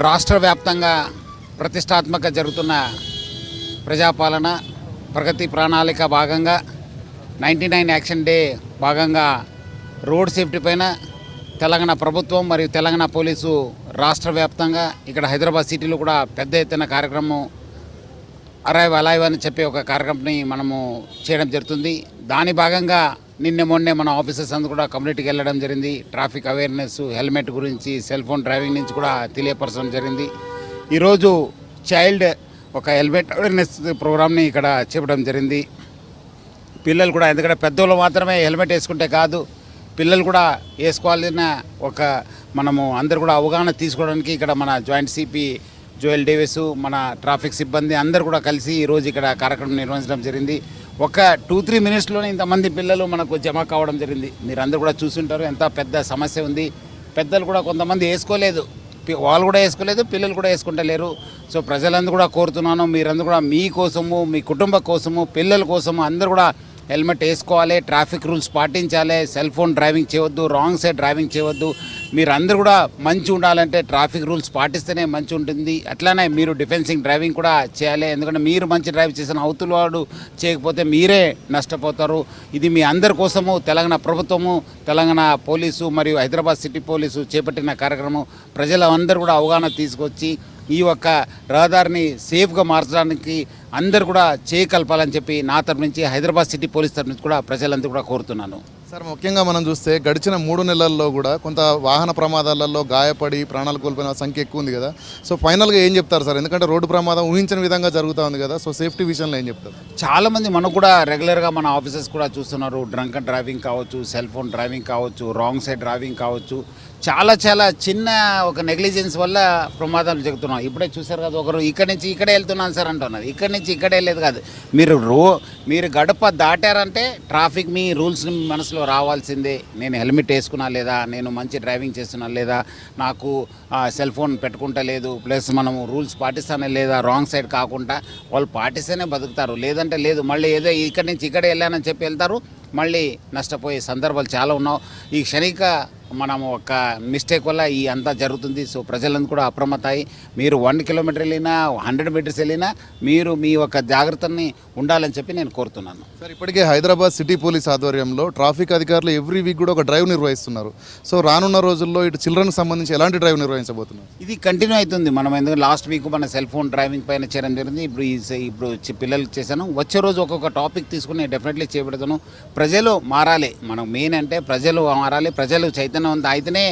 రాష్ట్ర వ్యాప్తంగా ప్రతిష్టాత్మక జరుగుతున్న ప్రజాపాలన ప్రగతి ప్రణాళిక భాగంగా 99 యాక్షన్ డే భాగంగా రోడ్ సేఫ్టీ పైన తెలంగాణ ప్రభుత్వం మరియు తెలంగాణ పోలీసు రాష్ట్ర వ్యాప్తంగా ఇక్కడ హైదరాబాద్ సిటీలో కూడా పెద్ద ఎత్తున కార్యక్రమం అరైవ్ అలైవ్ అని చెప్పే ఒక కార్యక్రమాన్ని మనము చేయడం జరుగుతుంది. దాని భాగంగా మొన్నే మన ఆఫీసర్స్ అందరూ కూడా కమ్యూనిటీకి వెళ్ళడం జరిగింది. ట్రాఫిక్ అవేర్నెస్, హెల్మెట్ గురించి, సెల్ ఫోన్ డ్రైవింగ్ నుంచి కూడా తెలియపరచడం జరిగింది. ఈరోజు చైల్డ్ ఒక హెల్మెట్ అవేర్నెస్ ప్రోగ్రామ్ని ఇక్కడ చెప్పడం జరిగింది. పిల్లలు కూడా, ఎందుకంటే పెద్దోళ్ళు మాత్రమే హెల్మెట్ వేసుకుంటే కాదు, పిల్లలు కూడా వేసుకోవాలన్న ఒక మనము అందరు కూడా అవగాహన తీసుకోవడానికి ఇక్కడ మన జాయింట్ సిపి జోయల్ డేవిస్, మన ట్రాఫిక్ సిబ్బంది అందరూ కూడా కలిసి ఈరోజు ఇక్కడ కార్యక్రమం నిర్వహించడం జరిగింది. ఒక 2-3 మినిట్స్లోనే ఇంతమంది పిల్లలు మనకు జమ కావడం జరిగింది. మీరు అందరూ కూడా చూస్తుంటారు ఎంత పెద్ద సమస్య ఉంది. పెద్దలు కూడా కొంతమంది వేసుకోలేదు, వాళ్ళు కూడా వేసుకోలేదు, పిల్లలు కూడా వేసుకుంటలేరు. సో ప్రజలందరూ కూడా కోరుతున్నాను, మీరందరూ కూడా మీ కోసము, మీ కుటుంబ కోసము, పిల్లల కోసము అందరూ కూడా హెల్మెట్ వేసుకోవాలి, ట్రాఫిక్ రూల్స్ పాటించాలి, సెల్ ఫోన్ డ్రైవింగ్ చేయవద్దు, రాంగ్ సైడ్ డ్రైవింగ్ చేయవద్దు. మీరు అందరూ కూడా మంచి ఉండాలంటే ట్రాఫిక్ రూల్స్ పాటిస్తేనే మంచి ఉంటుంది. అట్లానే మీరు డిఫెన్సింగ్ డ్రైవింగ్ కూడా చేయాలి, ఎందుకంటే మీరు మంచి డ్రైవ్ చేసిన అవతల వాడు చేయకపోతే మీరే నష్టపోతారు. ఇది మీ అందరి కోసము తెలంగాణ ప్రభుత్వము, తెలంగాణ పోలీసు మరియు హైదరాబాద్ సిటీ పోలీసు చేపట్టిన కార్యక్రమం. ప్రజలందరూ కూడా అవగాహన తీసుకొచ్చి ఈ ఒక్క రహదారిని సేఫ్గా మార్చడానికి అందరు కూడా చేయకల్పాలని చెప్పి నా తరపు నుంచి, హైదరాబాద్ సిటీ పోలీస్ తరపు నుంచి కూడా ప్రజలందరూ కూడా కోరుతున్నాను. సార్, ముఖ్యంగా మనం చూస్తే గడిచిన 3 నెలల్లో కూడా కొంత వాహన ప్రమాదాలలో గాయపడి ప్రాణాలు కోల్పోయిన సంఖ్య ఎక్కువ ఉంది కదా. సో ఫైనల్గా ఏం చెప్తారు సార్? ఎందుకంటే రోడ్డు ప్రమాదం ఊహించని విధంగా జరుగుతూ ఉంది కదా. సో సేఫ్టీ విషయంలో ఏం చెప్తారు? చాలామంది మనకు కూడా రెగ్యులర్గా మన ఆఫీసర్స్ కూడా చూస్తున్నారు. డ్రంక్ అండ్ డ్రైవింగ్ కావచ్చు, సెల్ ఫోన్ డ్రైవింగ్ కావచ్చు, రాంగ్ సైడ్ డ్రైవింగ్ కావచ్చు, చాలా చిన్న ఒక నెగ్లిజెన్స్ వల్ల ప్రమాదాలు జరుగుతున్నాం. ఇప్పుడే చూసారు కదా, ఒకరు ఇక్కడి నుంచి ఇక్కడే వెళ్తున్నాను సార్ అంటున్నారు. ఇక్కడి నుంచి ఇక్కడే వెళ్ళేది కాదు. మీరు గడప దాటారంటే ట్రాఫిక్ మీ రూల్స్ మనసులో రావాల్సిందే. నేను హెల్మెట్ వేసుకున్నా లేదా, నేను మంచి డ్రైవింగ్ చేస్తున్నా లేదా, నాకు సెల్ ఫోన్ పెట్టుకుంటా లేదు, ప్లస్ మనము రూల్స్ పాటిస్తానే లేదా, రాంగ్ సైడ్ కాకుండా వాళ్ళు పాటిస్తేనే బతుకుతారు. లేదంటే లేదు, మళ్ళీ ఏదో ఇక్కడి నుంచి ఇక్కడే వెళ్ళానని చెప్పి వెళ్తారు, మళ్ళీ నష్టపోయే సందర్భాలు చాలా ఉన్నావు. ఈ క్షణిక మనము ఒక మిస్టేక్ వల్ల ఈ అంతా జరుగుతుంది. సో ప్రజలందరూ కూడా అప్రమత్తమై మీరు 1 కిలోమీటర్ వెళ్ళినా, 100 మీటర్స్ వెళ్ళినా మీరు మీ యొక్క జాగ్రత్తని ఉండాలని చెప్పి నేను కోరుతున్నాను. సార్, ఇప్పటికే హైదరాబాద్ సిటీ పోలీస్ ఆధ్వర్యంలో ట్రాఫిక్ అధికారులు ఎవ్రీ వీక్ కూడా ఒక డ్రైవ్ నిర్వహిస్తున్నారు. సో రానున్న రోజుల్లో ఇటు చిల్డ్రన్కి సంబంధించి ఎలాంటి డ్రైవ్ నిర్వహించబోతున్నారు? ఇది కంటిన్యూ అవుతుంది. మనం ఎందుకంటే లాస్ట్ వీక్ మన సెల్ ఫోన్ డ్రైవింగ్ పైన చేయడం జరిగింది. ఇప్పుడు పిల్లలకి చేశాను. వచ్చే రోజు ఒక్కొక్క టాపిక్ తీసుకుని డెఫినెట్లీ చేపెడతాను. ప్రజలు మారాలి. మనం మెయిన్ అంటే ప్రజలు మారాలి. ప్రజలు చైతన్యవంతం అయితేనే